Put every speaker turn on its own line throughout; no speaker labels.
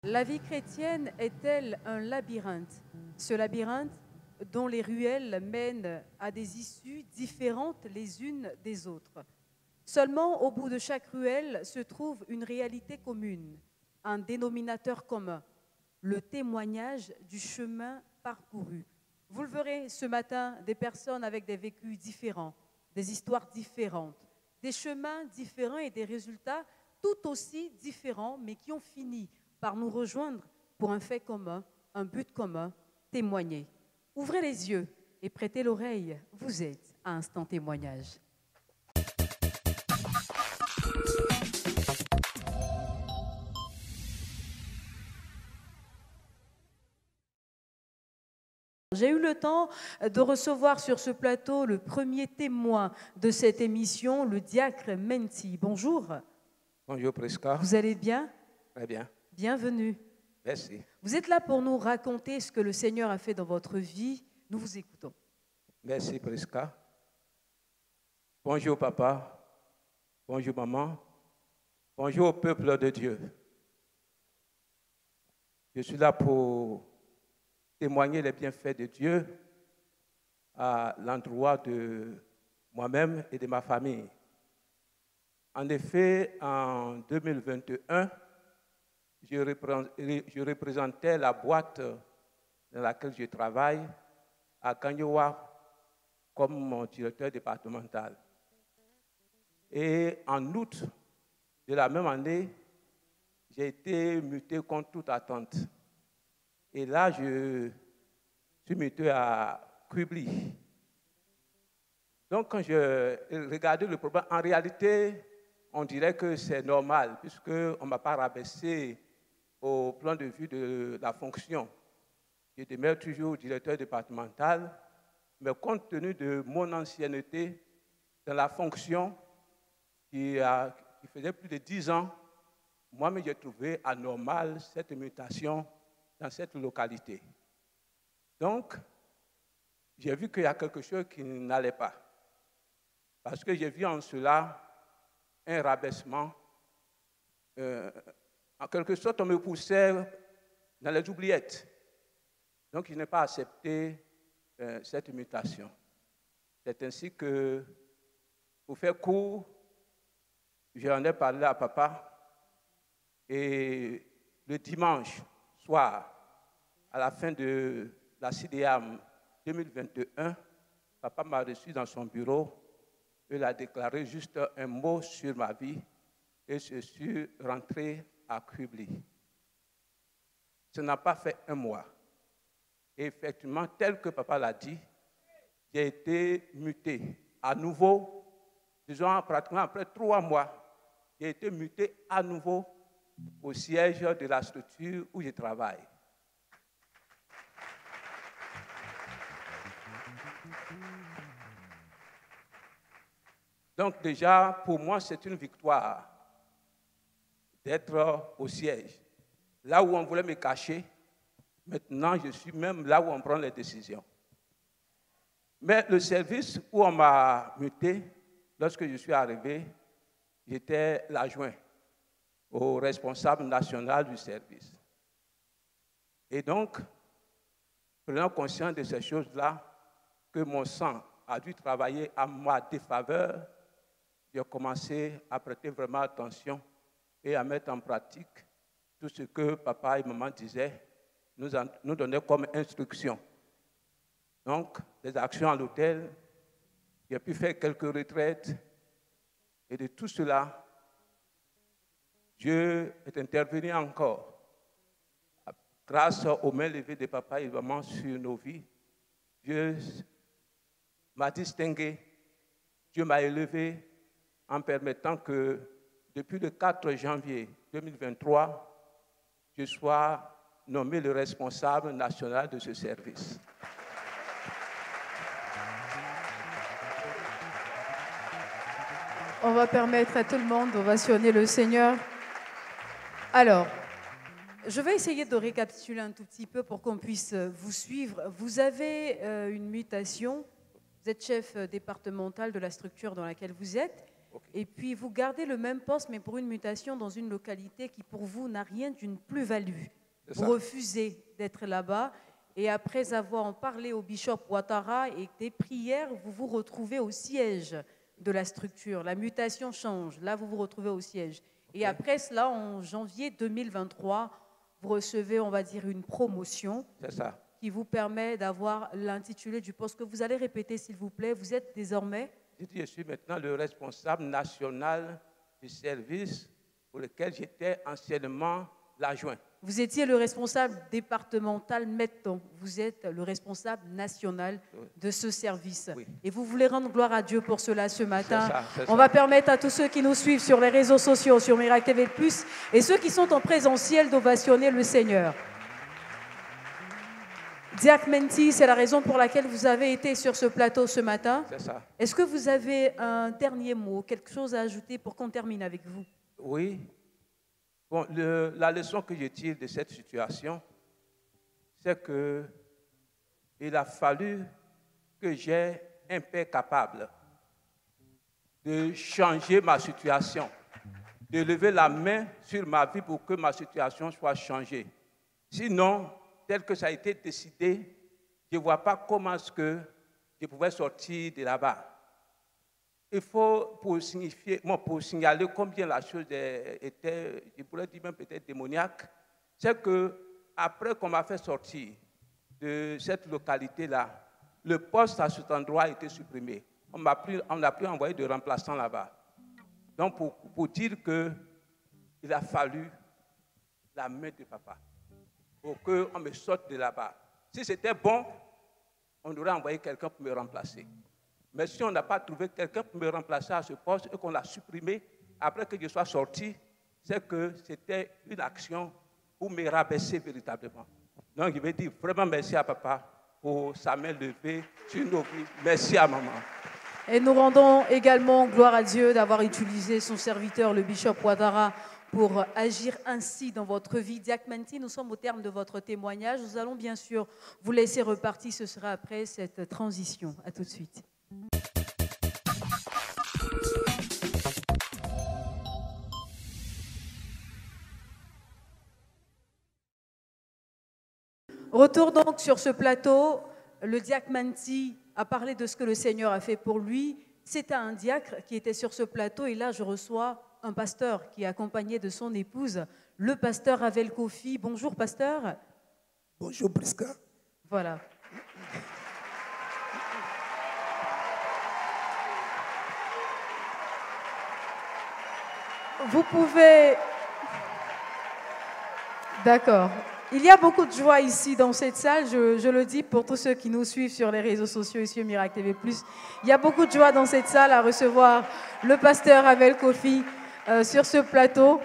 La vie chrétienne est-elle un labyrinthe? Ce labyrinthe dont les ruelles mènent à des issues différentes les unes des autres. Seulement, au bout de chaque ruelle se trouve une réalité commune, un dénominateur commun, le témoignage du chemin parcouru. Vous le verrez ce matin, des personnes avec des vécus différents, des histoires différentes, des chemins différents et des résultats tout aussi différents, mais qui ont fini par nous rejoindre pour un fait commun, un but commun, témoigner. Ouvrez les yeux et prêtez l'oreille, vous êtes à Instant Témoignage. J'ai eu le temps de recevoir sur ce plateau le premier témoin de cette émission, le diacre Menti. Bonjour.
Bonjour Prisca.
Vous allez bien?
Très bien.
Bienvenue.
Merci.
Vous êtes là pour nous raconter ce que le Seigneur a fait dans votre vie. Nous vous écoutons.
Merci Prisca. Bonjour papa. Bonjour maman. Bonjour au peuple de Dieu. Je suis là pour témoigner les bienfaits de Dieu à l'endroit de moi-même et de ma famille. En effet, en 2021, je représentais la boîte dans laquelle je travaille à Kanyowa comme mon directeur départemental. Et en août de la même année, j'ai été muté contre toute attente. Et là, je suis muté à Kubli. Donc, quand je regardais le problème, en réalité, on dirait que c'est normal, puisqu'on ne m'a pas rabaissé au plan de vue de la fonction. Je demeure toujours directeur départemental, mais compte tenu de mon ancienneté dans la fonction qui faisait plus de 10 ans, moi-même j'ai trouvé anormal cette mutation dans cette localité. Donc, j'ai vu qu'il y a quelque chose qui n'allait pas. Parce que j'ai vu en cela un rabaissement. En quelque sorte, on me poussait dans les oubliettes. Donc, je n'ai pas accepté cette mutation. C'est ainsi que, pour faire court, j'en ai parlé à papa. Et le dimanche soir, à la fin de la CDAM 2021, papa m'a reçu dans son bureau. Il a déclaré juste un mot sur ma vie et je suis rentré à Kubli. Ça n'a pas fait un mois. Et effectivement, tel que papa l'a dit, j'ai été muté. À nouveau, disons pratiquement après 3 mois, j'ai été muté à nouveau au siège de la structure où je travaille. Donc déjà, pour moi, c'est une victoire d'être au siège. Là où on voulait me cacher, maintenant, je suis même là où on prend les décisions. Mais le service où on m'a muté, lorsque je suis arrivé, j'étais l'adjoint au responsable national du service. Et donc, prenant conscience de ces choses-là, que mon sang a dû travailler à ma défaveur, j'ai commencé à prêter vraiment attention et à mettre en pratique tout ce que papa et maman disaient, nous donnaient comme instruction. Donc, des actions à l'hôtel, j'ai pu faire quelques retraites, et de tout cela, Dieu est intervenu encore. Grâce aux mains levées de papa et de maman sur nos vies, Dieu m'a distingué, Dieu m'a élevé en permettant que depuis le 4 janvier 2023, je sois nommé le responsable national de ce service.
On va permettre à tout le monde d'ovationner le Seigneur. Alors, je vais essayer de récapituler un tout petit peu pour qu'on puisse vous suivre. Vous avez une mutation, vous êtes chef départemental de la structure dans laquelle vous êtes, et puis vous gardez le même poste, mais pour une mutation dans une localité qui pour vous n'a rien d'une plus-value. Vous refusez d'être là-bas. Et après avoir parlé au bishop Ouattara et des prières, vous vous retrouvez au siège de la structure. La mutation change. Là, vous vous retrouvez au siège. Et après cela, en janvier 2023, vous recevez, on va dire, une promotion qui vous permet d'avoir l'intitulé du poste que vous allez répéter, s'il vous plaît. Vous êtes désormais...
Je suis maintenant le responsable national du service pour lequel j'étais anciennement l'adjoint.
Vous étiez le responsable départemental maintenant. Vous êtes le responsable national de ce service. Oui. Et vous voulez rendre gloire à Dieu pour cela ce matin. On va permettre à tous ceux qui nous suivent sur les réseaux sociaux, sur Miracle TV+, et ceux qui sont en présentiel d'ovationner le Seigneur. Diac Menti, c'est la raison pour laquelle vous avez été sur ce plateau ce matin.
C'est ça.
Est-ce que vous avez un dernier mot, quelque chose à ajouter pour qu'on termine avec vous?
Oui. Bon, la leçon que je tire de cette situation, c'est qu'il a fallu que j'aie un père capable de changer ma situation, de lever la main sur ma vie pour que ma situation soit changée. Sinon, tel que ça a été décidé, je ne vois pas comment est-ce que je pouvais sortir de là-bas. Il faut, pour signaler combien la chose était, je pourrais dire même peut-être démoniaque, c'est qu'après qu'on m'a fait sortir de cette localité-là, le poste à cet endroit a été supprimé. On n'a plus envoyé de remplaçant là-bas. Donc, pour dire qu'il a fallu la main de papa pour qu'on me sorte de là-bas. Si c'était bon, on aurait envoyé quelqu'un pour me remplacer. Mais si on n'a pas trouvé quelqu'un pour me remplacer à ce poste et qu'on l'a supprimé après que je sois sorti, c'est que c'était une action pour me rabaisser véritablement. Donc, je vais dire vraiment merci à papa pour sa main levée sur nos vies. Merci à maman.
Et nous rendons également gloire à Dieu d'avoir utilisé son serviteur, le bishop Ouattara, pour agir ainsi dans votre vie. Diac Menti, nous sommes au terme de votre témoignage. Nous allons bien sûr vous laisser repartir. Ce sera après cette transition. À tout de suite. Retour donc sur ce plateau. Le diacre Menti a parlé de ce que le Seigneur a fait pour lui. C'était un diacre qui était sur ce plateau et là je reçois un pasteur qui est accompagné de son épouse, le pasteur Avel Kofi. Bonjour pasteur.
Bonjour Prisca.
Voilà. Vous pouvez... D'accord. Il y a beaucoup de joie ici dans cette salle, je le dis pour tous ceux qui nous suivent sur les réseaux sociaux ici au Miracle TV+. Il y a beaucoup de joie dans cette salle à recevoir le pasteur Avel Kofi sur ce plateau.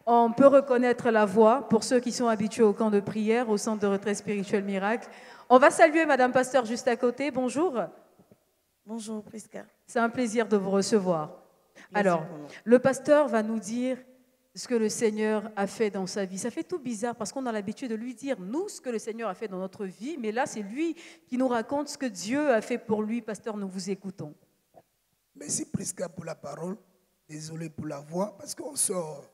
On peut reconnaître la voix pour ceux qui sont habitués au camp de prière, au centre de retraite spirituel Miracle. On va saluer Madame Pasteur juste à côté. Bonjour.
Bonjour Prisca.
C'est un plaisir de vous recevoir. Alors, le pasteur va nous dire ce que le Seigneur a fait dans sa vie. Ça fait tout bizarre parce qu'on a l'habitude de lui dire, nous, ce que le Seigneur a fait dans notre vie, mais là, c'est lui qui nous raconte ce que Dieu a fait pour lui. Pasteur, nous vous écoutons.
Merci Prisca pour la parole. Désolé pour la voix parce qu'on sort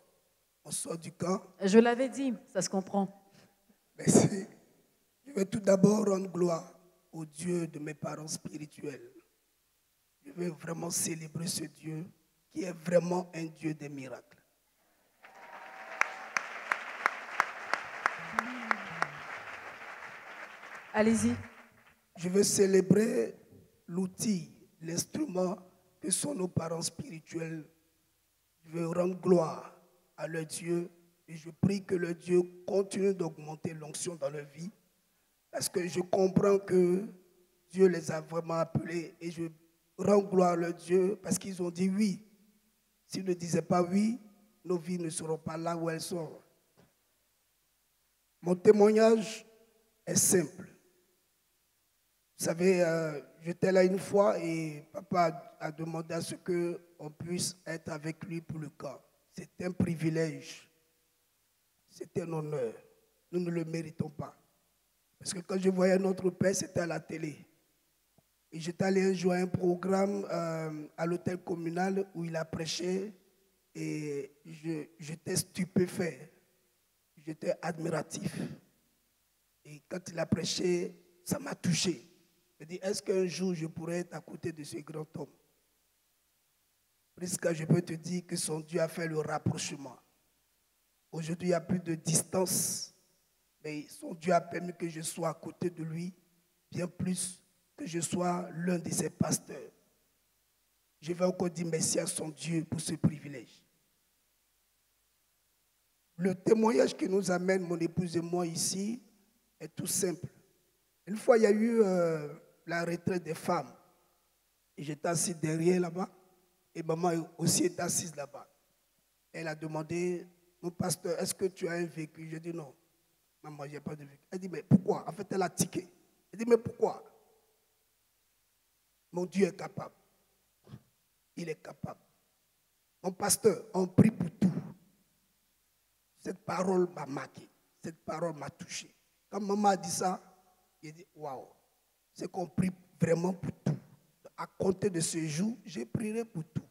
du camp.
Je l'avais dit, ça se comprend.
Merci. Je vais tout d'abord rendre gloire au Dieu de mes parents spirituels. Je veux vraiment célébrer ce Dieu qui est vraiment un Dieu des miracles.
Allez-y.
Je veux célébrer l'outil, l'instrument que sont nos parents spirituels. Je veux rendre gloire à leur Dieu et je prie que le Dieu continue d'augmenter l'onction dans leur vie parce que je comprends que Dieu les a vraiment appelés et je rends gloire à leur Dieu parce qu'ils ont dit oui. S'ils ne disaient pas oui, nos vies ne seront pas là où elles sont. Mon témoignage est simple. Vous savez, j'étais là une fois et papa a demandé à ce qu'on puisse être avec lui pour le camp. C'est un privilège. C'est un honneur. Nous ne le méritons pas. Parce que quand je voyais notre père, c'était à la télé. Et j'étais allé un jour à un programme à l'hôtel communal où il a prêché et j'étais stupéfait. J'étais admiratif. Et quand il a prêché, ça m'a touché. Je dis, est-ce qu'un jour je pourrais être à côté de ce grand homme? Prisca, je peux te dire que son Dieu a fait le rapprochement. Aujourd'hui, il n'y a plus de distance, mais son Dieu a permis que je sois à côté de lui, bien plus que je sois l'un de ses pasteurs. Je vais encore dire merci à son Dieu pour ce privilège. Le témoignage qui nous amène, mon épouse et moi ici, est tout simple. Une fois, il y a eu la retraite des femmes. Et j'étais assis derrière là-bas. Et maman aussi était assise là-bas. Elle a demandé, mon pasteur, est-ce que tu as un véhicule? Je dis non. Maman, je n'ai pas de véhicule. Elle dit, mais pourquoi? En fait, elle a tiqué. Elle dit, mais pourquoi? Mon Dieu est capable. Il est capable. Mon pasteur, on prie pour tout. Cette parole m'a marqué. Cette parole m'a touché. Quand maman a dit ça, j'ai dit, waouh, c'est qu'on prie vraiment pour tout. À compter de ce jour, je prierai pour tout.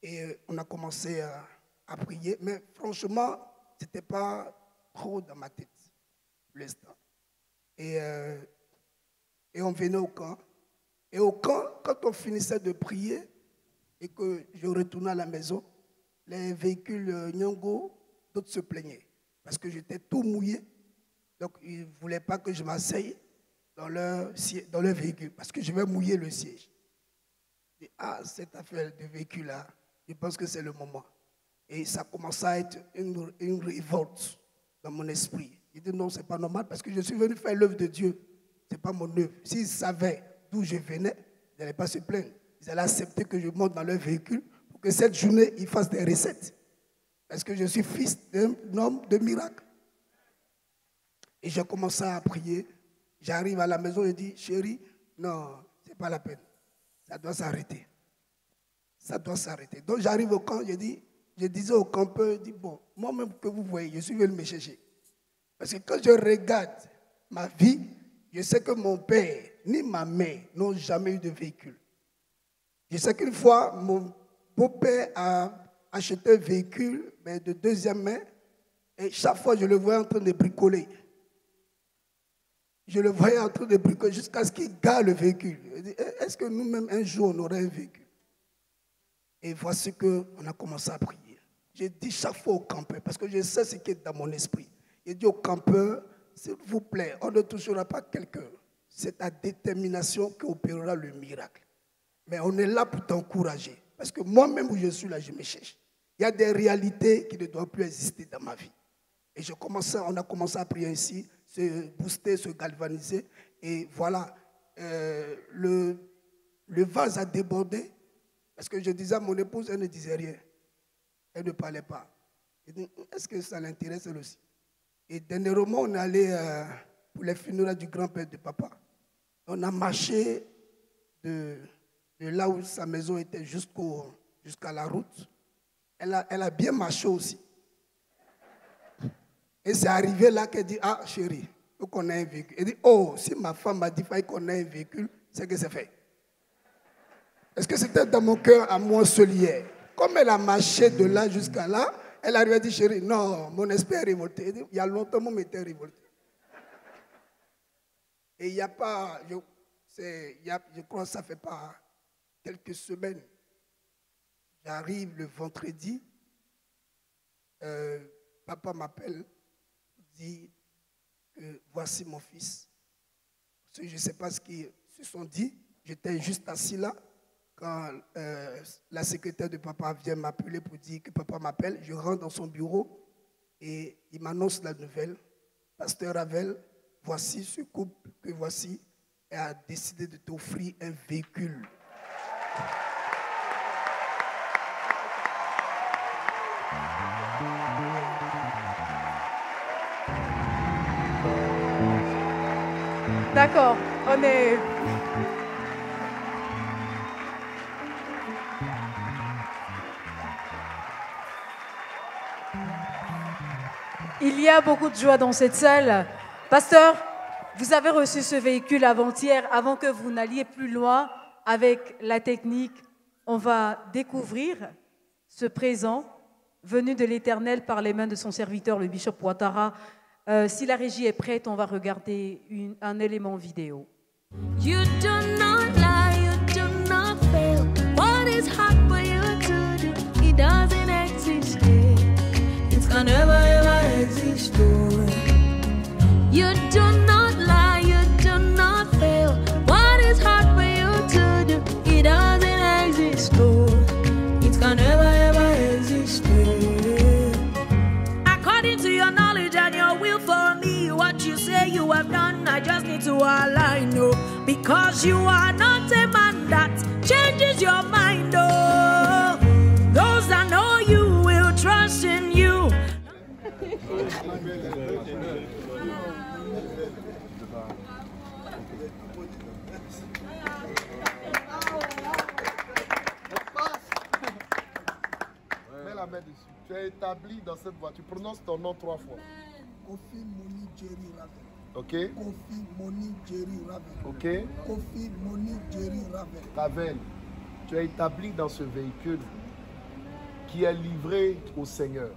Et on a commencé à prier, mais franchement, ce n'était pas trop dans ma tête, pour l'instant. Et on venait au camp. Et au camp, quand on finissait de prier et que je retournais à la maison, les véhicules Nyongo, d'autres se plaignaient. Parce que j'étais tout mouillé. Donc, ils ne voulaient pas que je m'asseye dans leur véhicule, parce que je vais mouiller le siège. Et, cette affaire de véhicule-là, je pense que c'est le moment. Et ça commence à être une révolte dans mon esprit. Je dis non, ce n'est pas normal, parce que je suis venu faire l'œuvre de Dieu. Ce n'est pas mon œuvre. S'ils savaient d'où je venais, ils n'allaient pas se plaindre. Ils allaient accepter que je monte dans leur véhicule pour que cette journée, ils fassent des recettes. Parce que je suis fils d'un homme de miracle. Et j'ai commencé à prier. J'arrive à la maison et dis, chérie, non, ce n'est pas la peine. Ça doit s'arrêter. Ça doit s'arrêter. Donc j'arrive au camp, je disais au campeur, je dis, bon, moi-même que vous voyez, je suis venu me chercher. Parce que quand je regarde ma vie, je sais que mon père ni ma mère n'ont jamais eu de véhicule. Je sais qu'une fois, mon beau-père a acheté un véhicule, mais de deuxième main, et chaque fois, je le voyais en train de bricoler. Je le voyais en train de bricoler jusqu'à ce qu'il gare le véhicule. Je dis, est-ce que nous-mêmes, un jour, on aurait un véhicule? Et voici qu'on a commencé à prier. J'ai dit chaque fois au campeur, parce que je sais ce qui est dans mon esprit. J'ai dit au campeur, s'il vous plaît, on ne touchera pas quelqu'un. C'est ta détermination qui opérera le miracle. Mais on est là pour t'encourager. Parce que moi-même où je suis là, je me cherche. Il y a des réalités qui ne doivent plus exister dans ma vie. Et on a commencé à prier ici, se booster, se galvaniser. Et voilà, le vase a débordé. Parce que je disais à mon épouse, elle ne disait rien. Elle ne parlait pas. Est-ce que ça l'intéresse elle aussi? Et dernièrement, on est allé pour les funérailles du grand-père de papa. On a marché de là où sa maison était jusqu'à la route. Elle a bien marché aussi. Et c'est arrivé là qu'elle dit, ah chérie, il faut qu'on ait un véhicule. Elle dit, oh, si ma femme m'a dit qu'il fallait qu'on ait un véhicule, c'est que c'est fait. Est-ce que c'était dans mon cœur à moi seul hier? Comme elle a marché de là jusqu'à là, elle a dit, chérie, non, mon esprit est révolté. Elle dit, il y a longtemps, mon était révolté. Et il n'y a pas, je crois que ça ne fait pas quelques semaines. J'arrive le vendredi, papa m'appelle, dit que voici mon fils. Je ne sais pas ce qu'ils se sont dit, j'étais juste assis là. Quand la secrétaire de papa vient m'appeler pour dire que papa m'appelle, je rentre dans son bureau et il m'annonce la nouvelle. Pasteur Ravel, voici ce couple que voici et a décidé de t'offrir un véhicule.
D'accord, on est... Il y a beaucoup de joie dans cette salle. Pasteur, vous avez reçu ce véhicule avant-hier, avant que vous n'alliez plus loin avec la technique. On va découvrir ce présent venu de l'Éternel par les mains de son serviteur, le bishop Ouattara. Si la régie est prête, on va regarder un élément vidéo.
You do not lie, you do not fail. What is hard for you to do? It doesn't exist. It can never ever exist. You do not lie, you do not fail. What is hard for you to do? It doesn't exist. It can never ever exist. According to your knowledge and your will for me, what you say you have done, I just need to align, no. Because you are not a man that changes your mind, oh. Those that know you will trust in you.
Mets la main dessus. Tu es établi dans cette voie. Tu prononces ton nom 3 fois.
Kofi Moni Jerry Ravel.
Ok.
Kofi Moni Jerry Ravel.
Ok.
Kofi Moni Jerry Ravel.
Ravel, tu es établi dans ce véhicule qui est livré au Seigneur.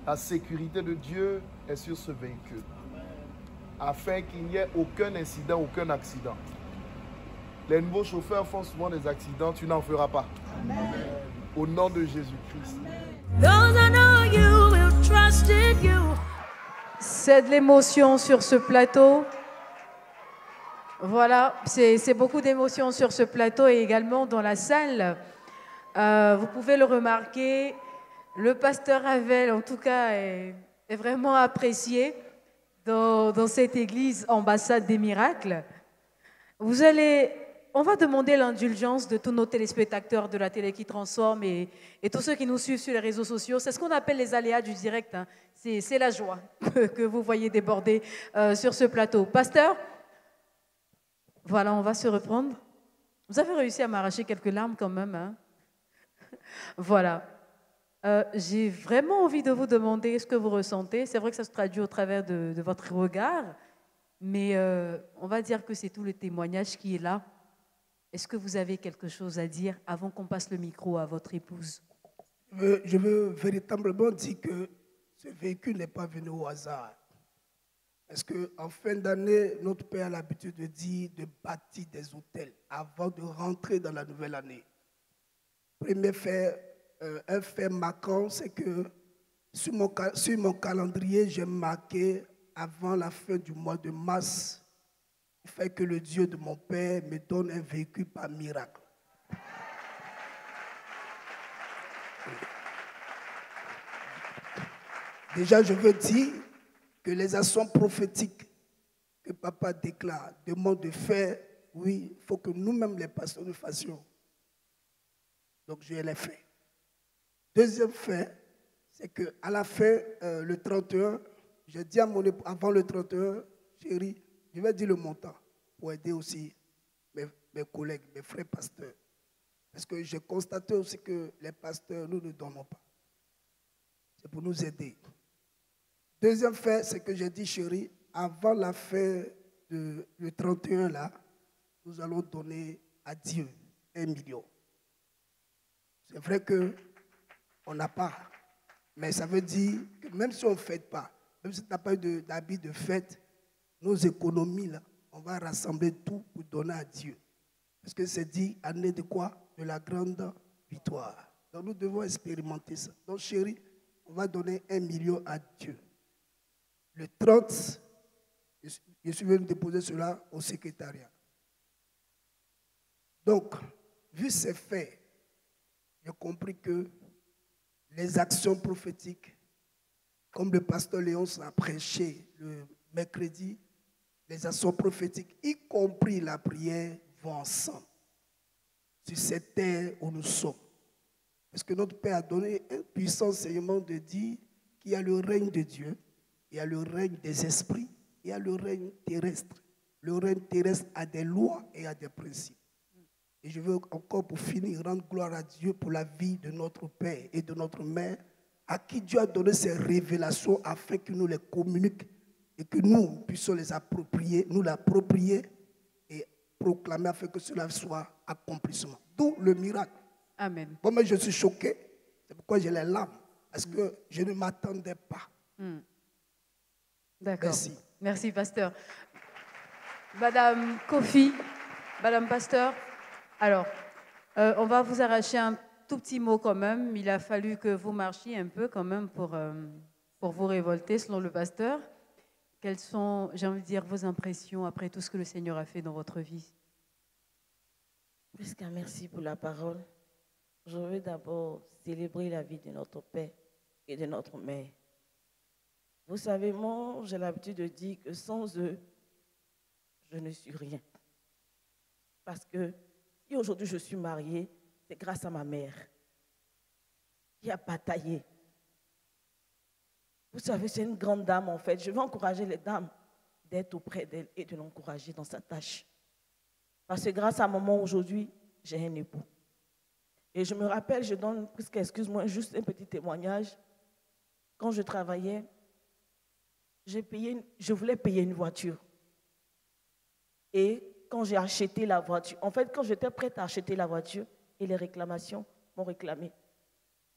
La sécurité de Dieu est sur ce véhicule, afin qu'il n'y ait aucun incident, aucun accident. Les nouveaux chauffeurs font souvent des accidents, tu n'en feras pas. Amen. Au nom de Jésus-Christ.
C'est de l'émotion sur ce plateau. Voilà, c'est beaucoup d'émotion sur ce plateau et également dans la salle. Vous pouvez le remarquer, le pasteur Ravel, en tout cas, est vraiment apprécié dans cette église ambassade des miracles. On va demander l'indulgence de tous nos téléspectateurs de la télé qui transforme et tous ceux qui nous suivent sur les réseaux sociaux. C'est ce qu'on appelle les aléas du direct. Hein. C'est la joie que vous voyez déborder sur ce plateau. Pasteur, voilà, on va se reprendre. Vous avez réussi à m'arracher quelques larmes quand même. Hein. Voilà. J'ai vraiment envie de vous demander ce que vous ressentez. C'est vrai que ça se traduit au travers de votre regard, mais on va dire que c'est tout le témoignage qui est là. Est-ce que vous avez quelque chose à dire avant qu'on passe le micro à votre épouse?
Je veux véritablement dire que ce véhicule n'est pas venu au hasard. Parce qu'en fin d'année, notre Père a l'habitude de dire de bâtir des hôtels avant de rentrer dans la nouvelle année. Premier fait, un fait marquant, c'est que sur mon calendrier, j'ai marqué avant la fin du mois de mars, il fait que le Dieu de mon Père me donne un véhicule par miracle. Déjà, je veux dire que les actions prophétiques que papa déclare, demande de faire, oui, il faut que nous-mêmes, les pasteurs, nous fassions. Donc, je l'ai fait. Deuxième fait, c'est qu'à la fin, le 31, j'ai dit à mon époux, avant le 31, chérie, je vais dire le montant pour aider aussi mes collègues, mes frères pasteurs. Parce que j'ai constaté aussi que les pasteurs, nous ne donnons pas. C'est pour nous aider. Deuxième fait, c'est que j'ai dit, chérie, avant la fin le 31, là, nous allons donner à Dieu 1 million. C'est vrai qu'on n'a pas, mais ça veut dire que même si on ne fête pas, même si tu n'as pas eu d'habit de fête, nos économies, là, on va rassembler tout pour donner à Dieu. Parce que c'est dit, année de quoi? De la grande victoire. Donc nous devons expérimenter ça. Donc chérie, on va donner 1 million à Dieu. Le 30, je suis venu déposer cela au secrétariat. Donc, vu ces faits, j'ai compris que les actions prophétiques, comme le pasteur Léon a prêché le mercredi, les actions prophétiques, y compris la prière, vont ensemble sur cette terre où nous sommes. Parce que notre Père a donné un puissant enseignement de dire qu'il y a le règne de Dieu, il y a le règne des esprits, il y a le règne terrestre. Le règne terrestre a des lois et a des principes. Et je veux encore pour finir rendre gloire à Dieu pour la vie de notre Père et de notre Mère, à qui Dieu a donné ces révélations afin qu'il nous les communique et que nous puissions les approprier, nous l'approprier et proclamer afin que cela soit accomplissement. D'où le miracle.
Amen.
Bon, mais je suis choqué. C'est pourquoi j'ai les larmes. Parce que je ne m'attendais pas.
D'accord.
Merci.
Merci, pasteur. Madame Kofi, Madame Pasteur, alors, on va vous arracher un tout petit mot quand même. Il a fallu que vous marchiez un peu quand même pour vous révolter, selon le pasteur. Quelles sont, j'ai envie de dire, vos impressions après tout ce que le Seigneur a fait dans votre vie?
Prisca, merci pour la parole. Je veux d'abord célébrer la vie de notre Père et de notre Mère. Vous savez, moi, j'ai l'habitude de dire que sans eux, je ne suis rien. Parce que si aujourd'hui je suis mariée, c'est grâce à ma mère qui a bataillé. Vous savez, c'est une grande dame en fait. Je veux encourager les dames d'être auprès d'elle et de l'encourager dans sa tâche. Parce que grâce à maman aujourd'hui, j'ai un époux. Et je me rappelle, je donne presque, excuse-moi, juste un petit témoignage. Quand je travaillais, je voulais payer une voiture. Et quand j'ai acheté la voiture, en fait, quand j'étais prête à acheter la voiture, et les réclamations m'ont réclamé.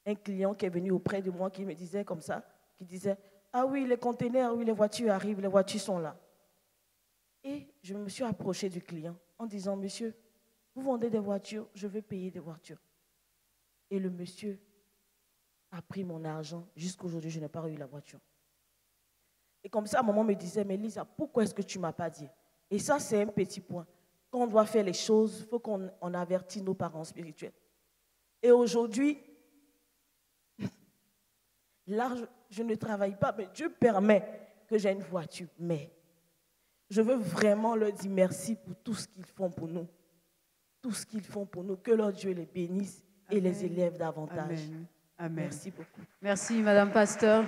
Un client qui est venu auprès de moi qui me disait comme ça, qui disait, ah oui, les conteneurs, oui, les voitures arrivent, les voitures sont là. Et je me suis approchée du client en disant, monsieur, vous vendez des voitures, je veux payer des voitures. Et le monsieur a pris mon argent. Jusqu'à aujourd'hui, je n'ai pas eu la voiture. Et comme ça, maman me disait, mais Lisa, pourquoi est-ce que tu ne m'as pas dit? Et ça, c'est un petit point. Quand on doit faire les choses, il faut qu'on avertisse nos parents spirituels. Et aujourd'hui, là, je ne travaille pas, mais Dieu permet que j'ai une voiture. Mais je veux vraiment leur dire merci pour tout ce qu'ils font pour nous. Tout ce qu'ils font pour nous. Que leur Dieu les bénisse et
Amen.
les élève davantage.
Amen. Amen.
Merci beaucoup.
Merci, Madame Pasteur.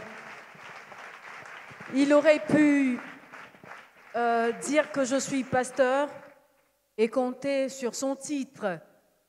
Il aurait pu dire que je suis pasteur et compter sur son titre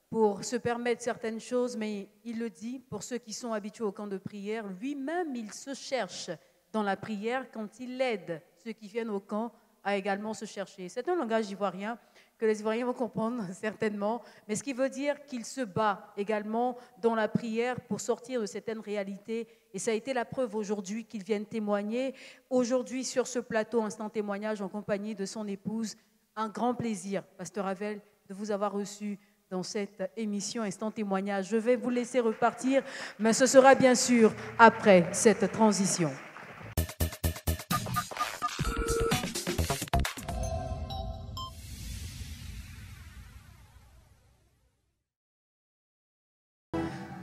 pour se permettre certaines choses, mais il le dit, pour ceux qui sont habitués au camp de prière, lui-même, il se cherche dans la prière quand il aide ceux qui viennent au camp à également se chercher. C'est un langage ivoirien que les Ivoiriens vont comprendre certainement, mais ce qui veut dire qu'il se bat également dans la prière pour sortir de certaines réalités. Et ça a été la preuve aujourd'hui qu'il vienne témoigner. Aujourd'hui, sur ce plateau, Instant Témoignage, en compagnie de son épouse, un grand plaisir, Pasteur Havel, de vous avoir reçu dans cette émission Instant Témoignage. Je vais vous laisser repartir, mais ce sera bien sûr après cette transition.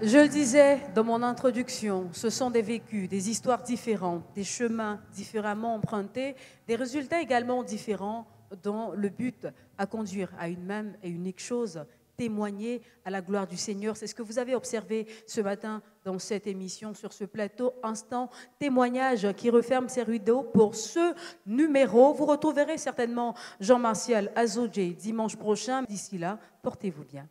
Je le disais dans mon introduction, ce sont des vécus, des histoires différentes, des chemins différemment empruntés, des résultats également différents dont le but à conduire à une même et unique chose, témoigner à la gloire du Seigneur. C'est ce que vous avez observé ce matin dans cette émission sur ce plateau Instant Témoignage qui referme ses rideaux pour ce numéro. Vous retrouverez certainement Jean-Martial Azodje dimanche prochain. D'ici là, portez-vous bien.